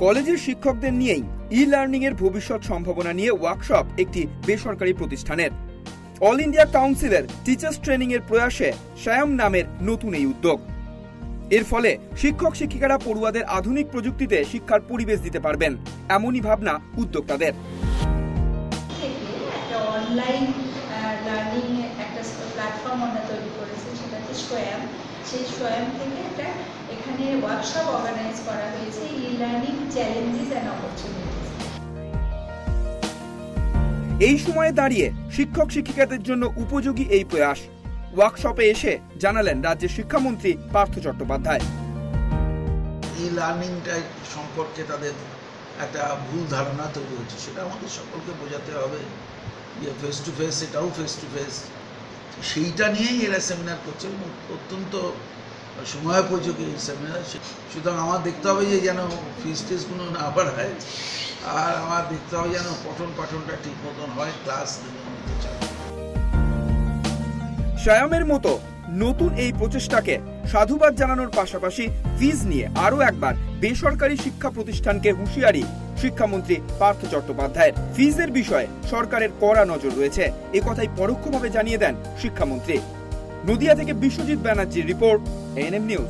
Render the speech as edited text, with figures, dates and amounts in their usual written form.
কলেজের শিক্ষকদের নিয়েই ই লার্নিং এর ভবিষ্যৎ সম্ভাবনা নিয়ে ওয়ার্কশপ একটি বেসরকারি প্রতিষ্ঠানের। অল ইন্ডিয়া কাউন্সিলের টিচার্স ট্রেনিং এর প্রয়াসে শ্যায়াম নামের নতুন এই উদ্যোগ। এর ফলে শিক্ষক শিক্ষিকারা পড়ুয়াদের আধুনিক প্রযুক্তিতে শিক্ষার পরিবেশ দিতে পারবেন, এমনই ভাবনা উদ্যোক্তাদের। অনলাইন লার্নিং একটা প্ল্যাটফর্ম আমরা তৈরি করেছি, সেটা হচ্ছে শ্যায়াম। সেই শ্যায়াম থেকে একটা এখানে ওয়ার্কশপ অর্গানাইজ করা হয়েছে, e learning challenges and opportunities. এই সময়ে দাঁড়িয়ে শিক্ষক শিক্ষিকাদের জন্য উপযোগী এই প্রয়াস। ওয়ার্কশপে এসে জানালেন রাজ্যের শিক্ষামন্ত্রী পার্থ চট্টোপাধ্যায়। ই লার্নিংটা সম্পর্কে তাদের একটা ভুল ধারণা তৈরি হচ্ছে, সেটা আমাদের সকলকে বোঝাতে হবে যে ফেস টু ফেস, এটাও ফেস টু ফেস। সেইটা নিয়েই এরা সেমিনার করছে, অত্যন্ত সময়োপযোগী এই সেমিনার। সুতরাং আমার দেখতে হবে যে যেন ফিস টিসগুলো না বাড়ায়, আর আমার দেখতে হবে যেন পঠন পাঠনটা ঠিক মতন হয়, ক্লাস নিতে চায়। শ্যায়ামের মতো নতুন এই প্রচেষ্টাকে সাধুবাদ জানানোর পাশাপাশি ফিজ নিয়ে আরো একবার বেসরকারি শিক্ষা প্রতিষ্ঠানকে হুঁশিয়ারি শিক্ষামন্ত্রী পার্থ চট্টোপাধ্যায়ের। ফিজের বিষয়ে সরকারের কড়া নজর রয়েছে, এ কথাই পরোক্ষভাবে জানিয়ে দেন শিক্ষামন্ত্রী। নদিয়া থেকে বিশ্বজিৎ ব্যানার্জির রিপোর্ট, এএনএম নিউজ।